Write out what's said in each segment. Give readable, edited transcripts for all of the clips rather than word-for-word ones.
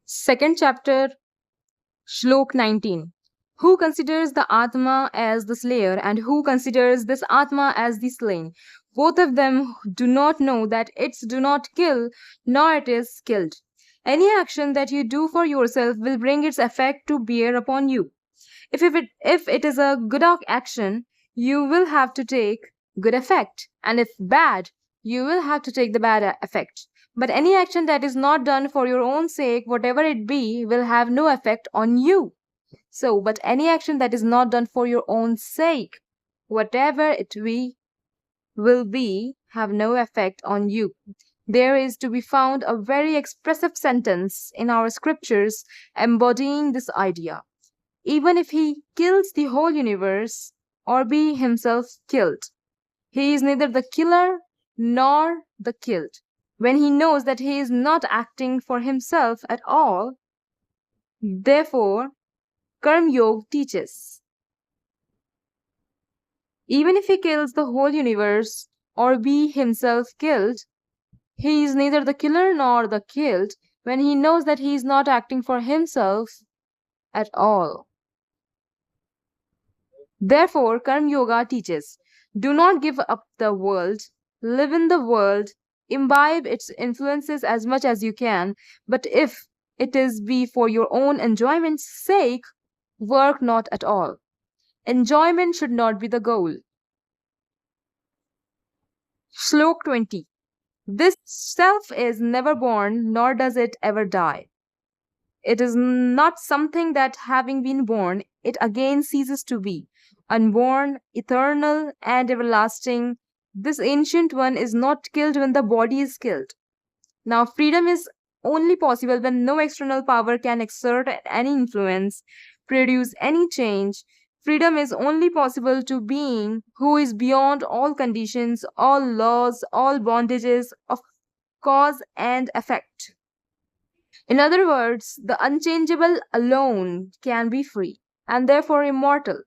Second chapter, Shlok 19. Who considers the Atma as the slayer and who considers this Atma as the slain? Both of them do not know that its do not kill, nor it is killed. Any action that you do for yourself will bring its effect to bear upon you. If it is a good action, you will have to take good effect, and if bad, you will have to take the bad effect. But any action that is not done for your own sake, whatever it be, will have no effect on you. But any action that is not done for your own sake, whatever it be, will be, have no effect on you. There is to be found a very expressive sentence in our scriptures embodying this idea. Even if he kills the whole universe or be himself killed, he is neither the killer nor the killed. When he knows that he is not acting for himself at all, therefore, Karma Yoga teaches. Even if he kills the whole universe or be himself killed, he is neither the killer nor the killed when he knows that he is not acting for himself at all. Therefore, Karma Yoga teaches, do not give up the world, live in the world, imbibe its influences as much as you can, but if it is be for your own enjoyment's sake, work not at all. Enjoyment should not be the goal. Shlok 20. This self is never born, nor does it ever die. It is not something that, having been born, it again ceases to be. Unborn, eternal, and everlasting, this ancient one is not killed when the body is killed. Now, freedom is only possible when no external power can exert any influence, produce any change. Freedom is only possible to being who is beyond all conditions, all laws, all bondages of cause and effect. In other words, the unchangeable alone can be free and therefore immortal.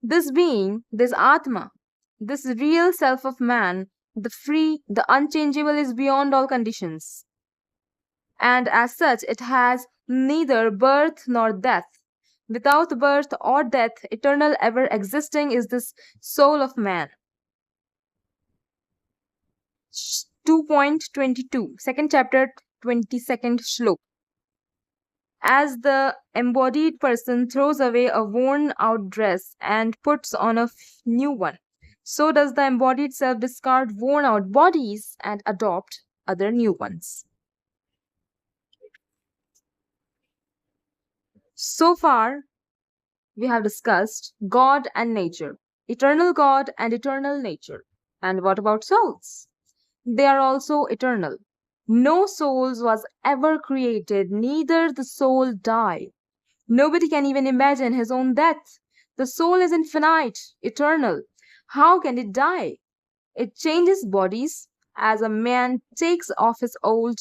This being, this Atma, this real self of man, the free, the unchangeable is beyond all conditions. And as such, it has neither birth nor death. Without birth or death, eternal ever existing is this soul of man. 2.22, second chapter, 22nd Shlok. As the embodied person throws away a worn out dress and puts on a new one, so does the embodied self discard worn out bodies and adopt other new ones. So far, we have discussed God and nature, eternal God and eternal nature. And what about souls? They are also eternal. No souls was ever created, neither the soul die. Nobody can even imagine his own death. The soul is infinite, eternal. How can it die? It changes bodies as a man takes off his old,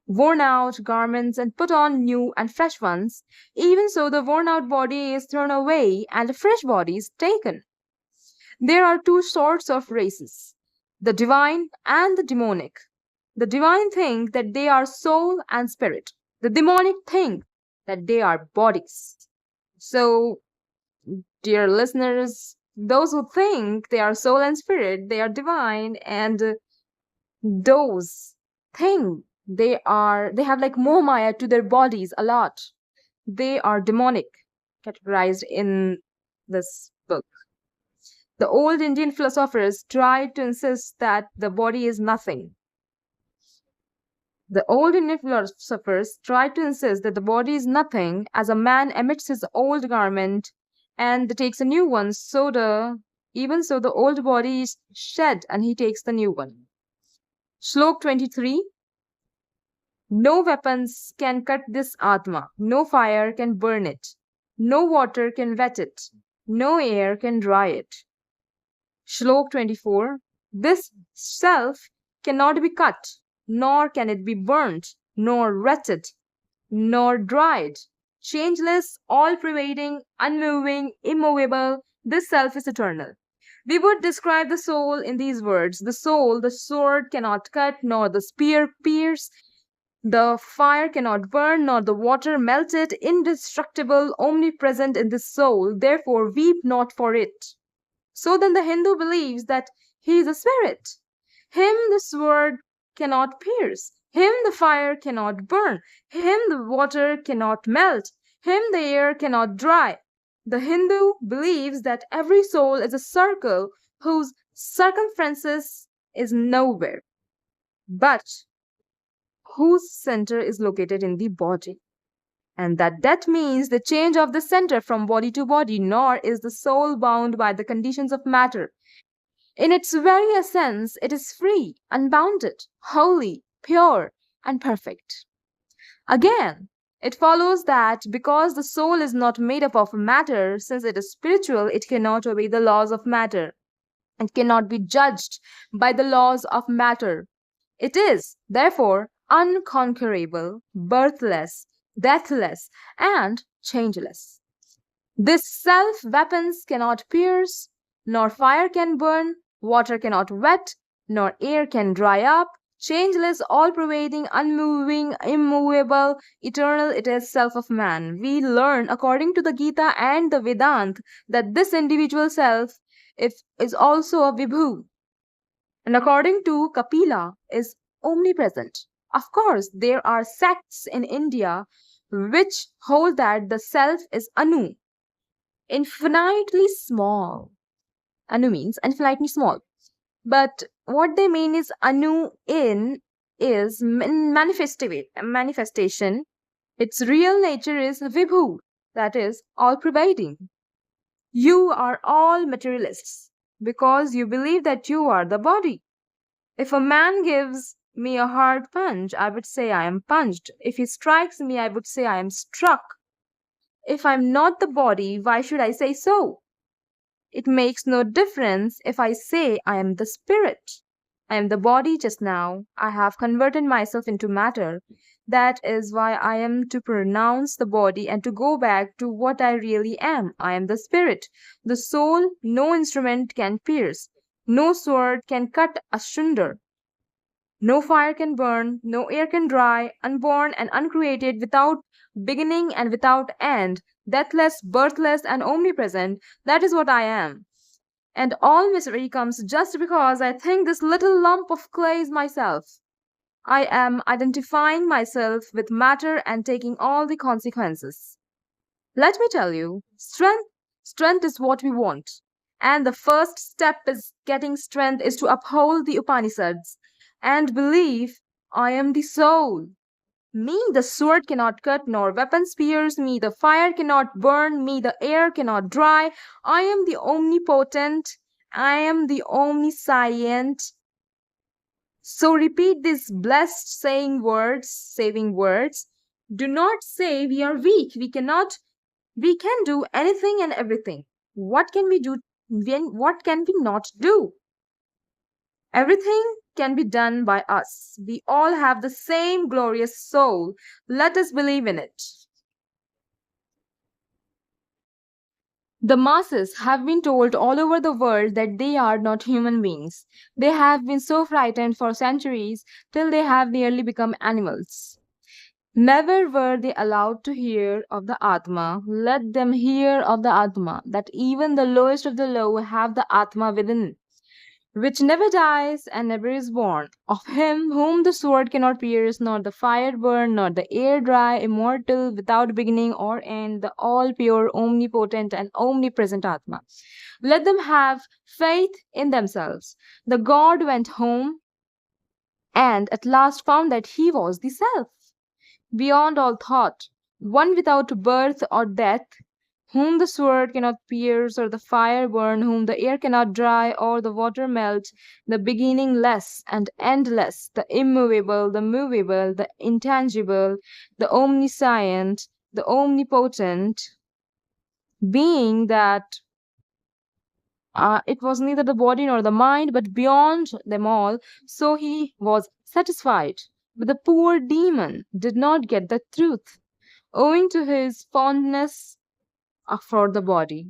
worn out garments and put on new and fresh ones. Even so, the worn out body is thrown away and a fresh body is taken. There are two sorts of races, the divine and the demonic. The divine think that they are soul and spirit. The demonic think that they are bodies. So, dear listeners, those who think they are soul and spirit, they are divine, and those think they have like mohamaya to their bodies a lot, they are demonic, categorized in this book. The old Indian philosophers tried to insist that the body is nothing. The old Indian philosophers tried to insist that the body is nothing as a man emits his old garment and takes a new one, even so the old body is shed and he takes the new one. Shlok 23. No weapons can cut this Atma, no fire can burn it, no water can wet it, no air can dry it. Shlok 24. This self cannot be cut, nor can it be burnt, nor wetted, nor dried. Changeless, all-pervading, unmoving, immovable, this self is eternal. We would describe the soul in these words. The soul, the sword cannot cut, nor the spear pierce. The fire cannot burn, nor the water melt it, indestructible, omnipresent in the soul, therefore weep not for it. So then the Hindu believes that he is a spirit. Him the sword cannot pierce, him the fire cannot burn, him the water cannot melt, him the air cannot dry. The Hindu believes that every soul is a circle whose circumference is nowhere, but whose center is located in the body. And that means the change of the center from body to body, nor is the soul bound by the conditions of matter. In its very essence, it is free, unbounded, holy, pure, and perfect. Again, it follows that because the soul is not made up of matter, since it is spiritual, it cannot obey the laws of matter and cannot be judged by the laws of matter. It is, therefore, unconquerable, birthless, deathless, and changeless. This self weapons cannot pierce, nor fire can burn, water cannot wet, nor air can dry up. Changeless, all pervading, unmoving, immovable, eternal, it is self of man. We learn according to the Gita and the Vedanta that this individual self is also a Vibhu, and according to Kapila, is omnipresent. Of course, there are sects in India which hold that the self is Anu, infinitely small. Anu means infinitely small. But what they mean is Anu in is manifestation. Its real nature is Vibhu, that is all pervading. You are all materialists because you believe that you are the body. If a man gives me a hard punch, I would say I am punched. If he strikes me, I would say I am struck. If I'm not the body, why should I say so? It makes no difference if I say I am the spirit. I am the body just now. I have converted myself into matter. That is why I am to pronounce the body and to go back to what I really am. I am the spirit. The soul no instrument can pierce. No sword can cut asunder. No fire can burn, no air can dry, unborn and uncreated, without beginning and without end, deathless, birthless, and omnipresent. That is what I am. And all misery comes just because I think this little lump of clay is myself. I am identifying myself with matter and taking all the consequences. Let me tell you, strength is what we want. And the first step is getting strength is to uphold the Upanishads and believe I am the soul. Me the sword cannot cut, nor weapons pierce. Me the fire cannot burn. Me the air cannot dry. I am the omnipotent. I am the omniscient. So repeat these blessed saving words. Do not say we are weak. We can do anything and everything. What can we do? What can we not do? Everything can be done by us. We all have the same glorious soul. Let us believe in it. The masses have been told all over the world that they are not human beings. They have been so frightened for centuries till they have nearly become animals. Never were they allowed to hear of the Atma. Let them hear of the Atma, that even the lowest of the low have the Atma within, which never dies and never is born, of him whom the sword cannot pierce, nor the fire burn, nor the air dry, immortal, without beginning or end, the all pure, omnipotent, and omnipresent Atma. Let them have faith in themselves. The God went home and at last found that he was the Self, beyond all thought, one without birth or death, whom the sword cannot pierce or the fire burn, whom the air cannot dry or the water melt, the beginningless and endless, the immovable, the movable, the intangible, the omniscient, the omnipotent, being that it was neither the body nor the mind, but beyond them all, so he was satisfied. But the poor demon did not get the truth, owing to his fondness for the body.